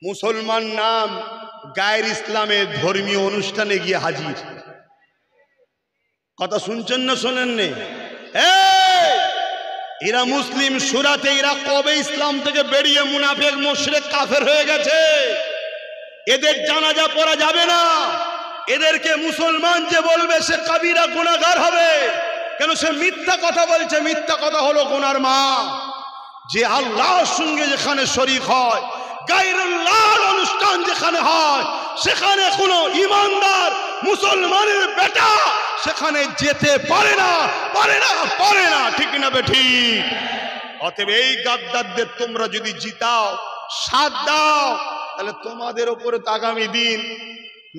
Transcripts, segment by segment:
মুসলমান নাম গায়ের ইসলামে ধর্মীয় অনুষ্ঠানে গিয়ে হাজির। কথা শুনছেন না শোনেন নে? এরা মুসলিম সুরাতে, এরা কবে ইসলাম থেকে বেরিয়ে মুনাফিক মুশরিক কাফের হয়ে গেছে। এদের জানাজা পড়া যাবে না। এদেরকে মুসলমান যে বলবে সে কাবিরা গুনাহগার হবে। কেন? সে মিথ্যা কথা বলছে। মিথ্যা কথা হলো গুনার মা। যে আল্লাহর সঙ্গে যেখানে শরীক হয়, গায়রুল্লাহর অনুষ্ঠান যেখানে হয়, সেখানে কোনো ইমানদার মুসলমানের বেটা সেখানে যেতে পারে না, পারে না, পারে না। ঠিক না বেঠিক? অতএব এই গাদ্দারদের তোমরা যদি জিতাও, সাথ দাও, তাহলে তোমাদের ওপরে তো আগামী দিন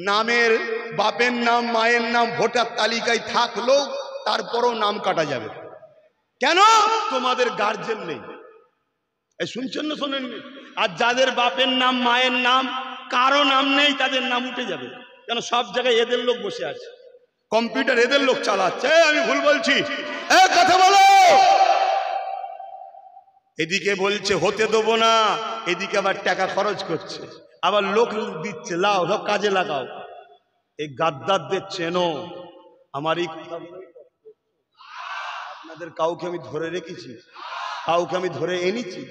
নামের, বাপের নাম মায়ের নাম ভোটার তালিকায় থাকলেও তারপরও নাম কাটা যাবে। কেন? তোমাদের গার্জেন নেই। এই শুনছেন না শোনেননি? আর যাদের বাপের নাম মায়ের নাম কারো নাম নেই, তাদের নাম উঠে যাবে। কেন? সব জায়গায় এদের লোক বসে আছে, কম্পিউটার এদের লোক চালাচ্ছে। আমি ভুল বলছি? কথা বলো। এদিকে বলছে হতে দেবো না, এদিকে আবার টাকা খরচ করছে, আবার লোক দিচ্ছে, লাও সব কাজে লাগাও। এই গাদ্দারদের চেনো? আমার এই কথা আপনাদের কাউকে আমি ধরে রেখেছি? কাউকে আমি ধরে এনেছি?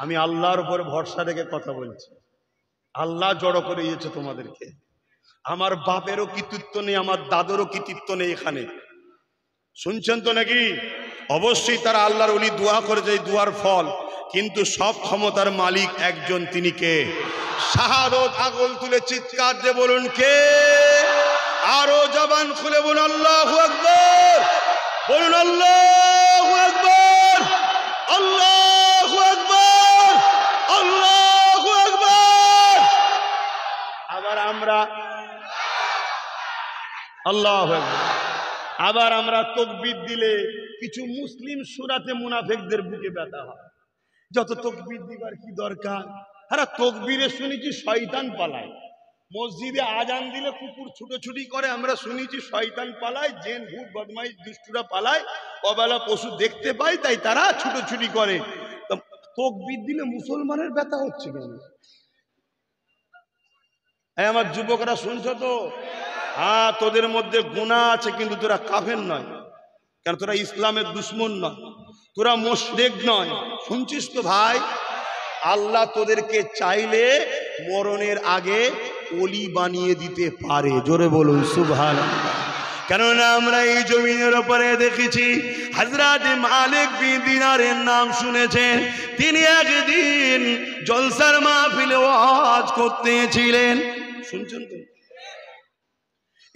আমি আল্লাহর উপরে ভরসা রেখে কথা বলছি। আল্লাহ জড়ো করে দিয়েছে তোমাদেরকে। আমার বাপেরও কৃতিত্ব নেই, আমার দাদুরও কৃতিত্ব নেই এখানে। শুনছেন তো নাকি? অবশ্যই তারা আল্লাহর ওলি দোয়া করেছে, এই দোয়ার ফল। কিন্তু সব ক্ষমতার মালিক একজন, তিনি কে? শাহাদত আগল তুলে চিৎকার দিয়ে বলুন কে? আরো জবান খুলে বলুন আল্লাহু আকবার। বলুন আল্লাহু আকবার, আল্লাহু আকবার, আল্লাহু আকবার। আবার আমরা আল্লাহু আকবার। আবার আমরা তাকবীর দিলে কিছু মুসলিম সূরাতে মুনাফিকদের বুকে ব্যথা হয়। যত তাকবীর দিবার কি দরকার? আরে তাকবীরে শুনেছি শয়তান পালায়। মসজিদে আজান দিলে কুকুর ছুটোছুটি করে, আমরা শুনেছি শয়তান পালায়, জিন ভূত বদমাইশ দুষ্টুরা পালায়, অবেলা পশু দেখতে পায়, তাই তারা ছুটোছুটি করে। তাকবীর দিলে মুসলমানের ব্যথা হচ্ছে কেন? আমার যুবকরা শুনছো তো? হ্যাঁ, তোদের মধ্যে গুনাহ আছে, কিন্তু তোরা কাফের নয়। কেন? তোরা ইসলামের দুশ্মন নয়, তোরা মুশরিক নয়। শুনছিস তো ভাই? আল্লাহ তোদেরকে চাইলে মরণের আগে ওলি বানিয়ে দিতে পারে। জোরে বলুন সুবহানাল্লাহ। কেননা আমরা এই জমিনের উপরে দেখেছি হযরত মালিক বিন দিনারের নাম শুনেছেন। তিনি একদিন জলসার মাহফিলে ওয়াজ করতেছিলেন। শুনছেন তো?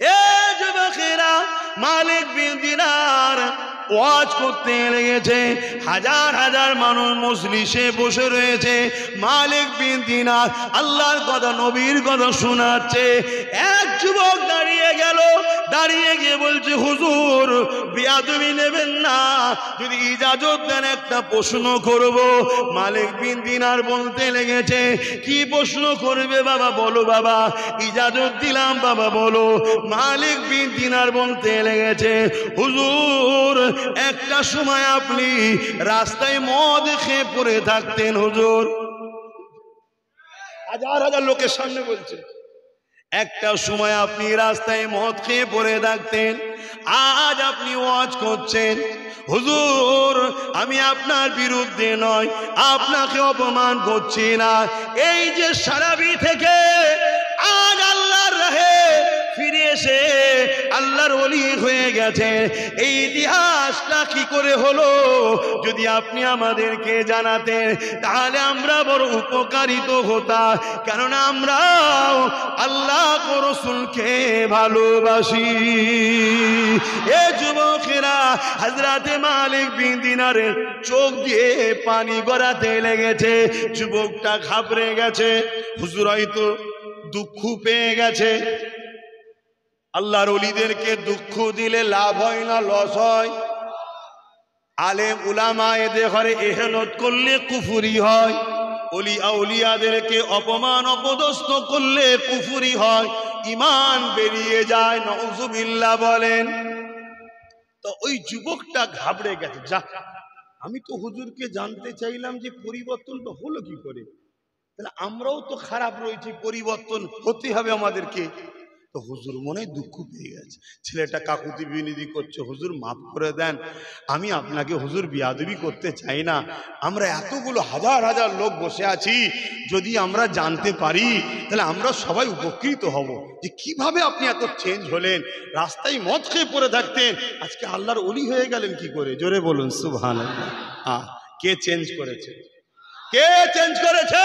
এই যুবকেরা, মালিক বিন দিনার ওয়াজ করতে লেগেছে। হাজার হাজার মানুষ মজলিসে বসে রয়েছে। মালিক বিন দিনার আল্লাহর কথা, নবীর কথা শোনাচ্ছে। এক যুবক দাঁড়িয়ে গেল, দাঁড়িয়ে গিয়ে বলছে, হুজুর বেয়াদবি নেবেন না, যদি ইজাজত দেন একটা প্রশ্ন করব। মালিক বিন দিনার বলতে লেগেছে, কি প্রশ্ন করবে বাবা? বলো বাবা। ইজাজত দিলাম বাবা, বলো। মালিক বিন দিনার বলতে লেগেছে, হুজুর একটা সময় আপনি রাস্তায় মদ খেয়ে পড়ে থাকতেন হুজুর। হাজার হাজার লোকের সামনে বলছে, একটা সময় আপনি রাস্তায় মদ খেয়ে পড়ে থাকতেন, আজ আপনি ওয়াজ করছেন। হুজুর আমি আপনার বিরুদ্ধে নয়, আপনাকে অপমান করছি না। এই যে সারাবি থেকে আজ আল্লাহর রাহে ফিরে এসে আল্লাহর ওলি হয়ে গেছে, এই ইতিহাসটা কি করে হলো যদি আপনি আমাদেরকে জানাতেন, তাহলে আমরা বড় উপকারিত হতাম। কেননা আমরা আল্লাহ ও রাসূলকে ভালোবাসি। এ যুবকেরা, হযরত মালিক বিন দিনারের চোখ দিয়ে পানি গড়াতে লেগেছে। যুবকটা ঘাবড়ে গেছে। হুজুর হয়তো দুঃখ পেয়ে গেছে। আল্লাহর ওলিদেরকে দুঃখ দিলে লাভ হয় না লস হয়? আলেম উলামা এদের ঘরে এহেনত করলে কুফরি হয়। ওলি আউলিয়াদেরকে অপমান অপদস্থ করলে কুফরি হয়, ঈমান বেরিয়ে যায়। নাউযুবিল্লাহ বলেন। তো ওই যুবকটা ঘাবড়ে গেছে, যা আমি তো হুজুরকে জানতে চাইলাম যে পরিবর্তনটা হলো কি করে। তাহলে আমরাও তো খারাপ রয়েছি, পরিবর্তন হতে হবে আমাদেরকে। তো হুজুর মনে দুঃখ পেয়ে গেছে, ছেলেটা কাকুতি বিনতি করছে, হুজুর মাফ করে দেন, আমি আপনাকে হুজুর বিয়াদবি করতে চাই না, আমরা এতগুলো হাজার হাজার লোক বসে আছি, যদি আমরা জানতে পারি তাহলে আমরা সবাই উপকৃত হব যে কিভাবে আপনি এত চেঞ্জ হলেন, রাস্তায় মদ খেয়ে পড়ে থাকতেন, আজকে আল্লাহর ওলি হয়ে গেলেন কি করে? জোরে বলুন সুবহানাল্লাহ। কে চেঞ্জ করেছে? কে চেঞ্জ করেছে?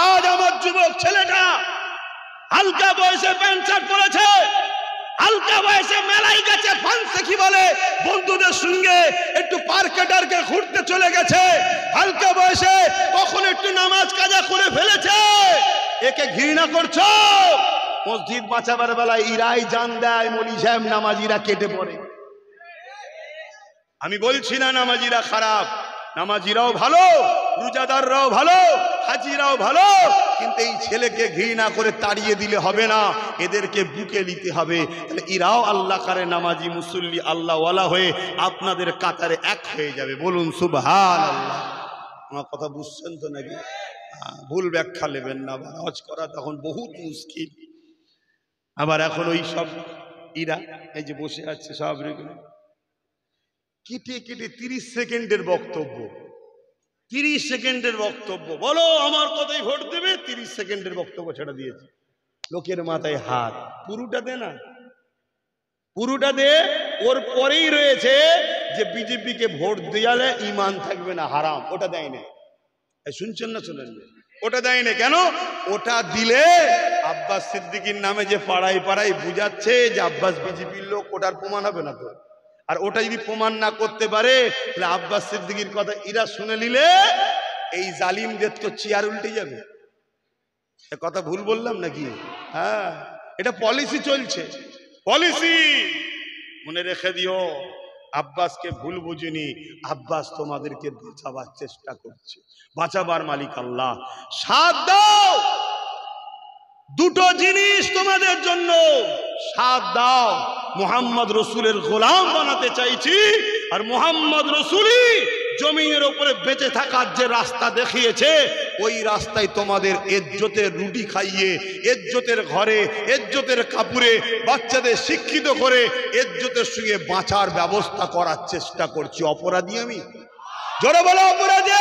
আজ আমার যুবক ছেলেটা হালকা বয়সে প্যান্ট শার্ট পরেছে, হালকা বয়সে মেলায় গেছে, ফান্সে কি বলে বন্ধুদের সঙ্গে একটু পার্কে টার্কে ঘুরতে চলে গেছে, হালকা বয়সে কখন একটু নামাজ কাজা করে ফেলেছে, একে ঘৃণা করছো? মসজিদ বাঁচাবার বেলায় ইরাই জান দেয়, মলি সাহেব নামাজিরা কেটে পড়ে। আমি বলছি না নামাজিরা খারাপ, নামাজিরাও ভালো, রোজাদাররাও ভালো, হাজিরাও ভালো, কিন্তু এই ছেলেকে ঘৃণা করে তাড়িয়ে দিলে হবে না, এদেরকে বুকে নিতে হবে। তাহলে এরাও আল্লাহ কারে নামাজি মুসল্লি আল্লাহওয়ালা হয়ে আপনাদের কাতারে এক হয়ে যাবে। বলুন সুবহানাল্লাহ। আমার কথা বুঝছেন তো নাকি? ভুল ব্যাখ্যা নেবেন না, হজ করা তখন বহুত মুশকিল। আবার এখন ওই সব ইরা এই যে বসে আছে সব কেটে কেটে 30 সেকেন্ডের বক্তব্য, 30 সেকেন্ডের বক্তব্য, বলো আমার কথাই ভোট দেবে, 30 সেকেন্ডের বক্তব্য ছেড়ে দিয়েছে। লোকের মাথায় হাত, পুরোটা দে না, পুরোটা দে। ওর পরেই রয়েছে যে বিজেপিকে ভোট দেওয়ালে ইমান থাকবে না, হারাম, ওটা দেয় না। শুনছেন না? শোনেন না? ওটা দেয় না কেন? ওটা দিলে আব্বাস সিদ্দিকীর নামে যে পাড়ায় পাড়ায় বুঝাচ্ছে যে আব্বাস বিজেপির লোক, ওটার প্রমাণ হবে না তো। আর ওটা যদি প্রমাণ না করতে পারে তাহলে আব্বাস সিদ্দিকীর কথা এরা শুনে নিলে এই জালিমদের তো চেয়ার উল্টে যাবে। কথা ভুল বললাম নাকি? হ্যাঁ, এটা পলিসি চলছে, পলিসি মনে রেখে দিও। আব্বাসকে ভুল বুঝিনি, আব্বাস তোমাদেরকে বাঁচাবার চেষ্টা করছে, বাঁচাবার মালিক আল্লাহ। সাথ দাও, দুটো জিনিস তোমাদের জন্য, সাথ দাও। মুহাম্মদ রসুলের গোলাম বানাতে চাইছি, আর মুহাম্মদ রসুলই জমিনের উপরে বেঁচে থাকার যে রাস্তা দেখিয়েছে, ওই রাস্তায় তোমাদের ইজ্জতের রুটি খাইয়ে, ইজ্জতের ঘরে, ইজ্জতের কাপড়ে বাচ্চাদের শিক্ষিত করে ইজ্জতের সঙ্গে বাঁচার ব্যবস্থা করার চেষ্টা করছি। অপরাধী আমি? জোরে বলো অপরাধী।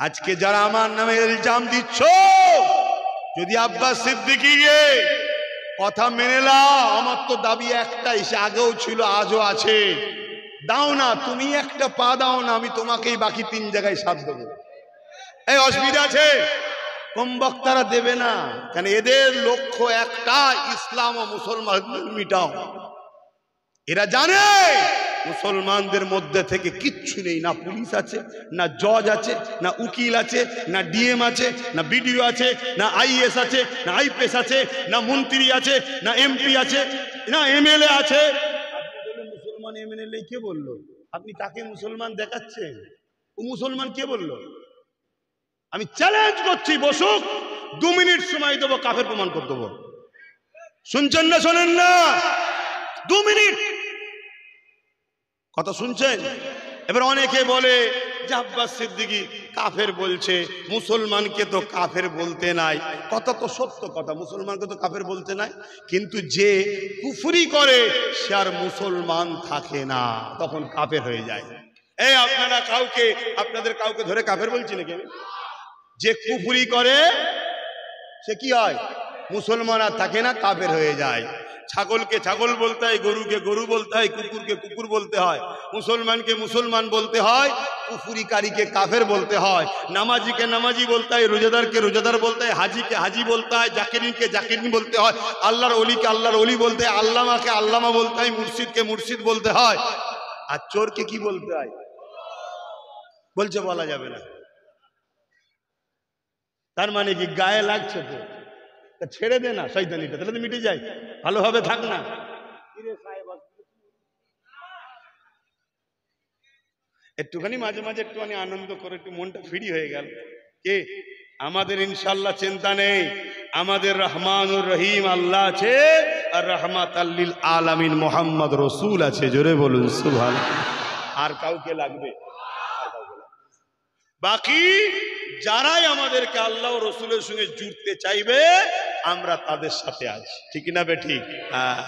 আজকে যারা আমার নামে ইলজাম দিচ্ছ, যদি আব্বাস সিদ্দিকীকে কথা মেনে নাও, আমার তো দাবি একটাই, সে আগেও ছিল আজও আছে, দাও না, তুমি একটা পা দাও না, আমি তোমাকেই বাকি 3 জায়গায় সাথ দেবো। এই অসুবিধা আছে? কম বক্তারা দেবে না, কারণ এদের লক্ষ্য একটা, ইসলাম ও মুসলমান মিটাও। এরা জানে মুসলমানদের মধ্যে থেকে কিচ্ছু নেই, না পুলিশ আছে, না জজ আছে, না উকিল আছে, না ডিএম আছে, না বিডিও আছে, না আইএস আছে, না আইপিএস আছে, না মন্ত্রী আছে, না এমপি আছে, না এমএলএ আছে। মুসলমান এমএলএ কে বললো? আপনি কাকে মুসলমান দেখাচ্ছেন? ও মুসলমান কে বললো? আমি চ্যালেঞ্জ করছি, বসুক, 2 মিনিট সময় দেবো, কাফের প্রমাণ করে দেবো। শুনছেন না শোনেন না? 2 মিনিট কথা শুনছেন? এবার অনেকে বলে যে আব্বাস সিদ্দিকী কাফের বলছে, মুসলমানকে তো কাফের বলতে নাই। কথা তো সত্য কথা, মুসলমানকে তো কাফের বলতে নাই, কিন্তু যে কুফরি করে সে আর মুসলমান থাকে না, তখন কাফের হয়ে যায়। এই আপনারা কাউকে, আপনাদের কাউকে ধরে কাফের বলছি নাকি? যে কুফরি করে সে কি হয়? মুসলমান আর থাকে না, কাফের হয়ে যায়। ছাগলকে ছাগল বলতে হয়, গরুকে গরু বলতে হয়, কুকুরকে কুকুর বলতে হয়, মুসলমানকে মুসলমান বলতে হয়, কুফরিকারীকে কাফের বলতে হয়, নামাজিকে নামাজি বলতে হয়, রোজাদারকে রোজাদার বলতে হয়, হাজিকে হাজি বলতে হয়, জাকিরিনকে জাকিরিন বলতে হয়, আল্লাহর ওলিকে আল্লাহর ওলি বলতে হয়, আল্লামাকে আল্লামা বলতে হয়, মুর্শিদকে মুর্শিদ বলতে হয়। আর চোরকে কি বলতে হয়? বলছে বলা যাবে না। তার মানে কি গায়ে লাগছে তো, ছেড়ে দে না শয়তানিটা, তাহলে তো মিটে যায়, ভালোভাবে থাক না। একটুখানি মাঝে মাঝে একটুখানি আনন্দ করে একটু মনটা ফ্রি হয়ে গেল। কে? আমাদের ইনশাল্লাহ চিন্তা নেই, আমাদের রহমানুর রহিম আল্লাহ আছে, আর রহমাতাল লিল আলামিন মুহাম্মদ রসুল আছে। জোরে বলুন সুবহানাল্লাহ। আর কাউকে লাগবে? বাকি যারাই আমাদেরকে আল্লাহ ও রসুলের সঙ্গে জুড়তে চাইবে আমরা তাদের সাথে আছি, ঠিক না বে ঠিক? হ্যাঁ।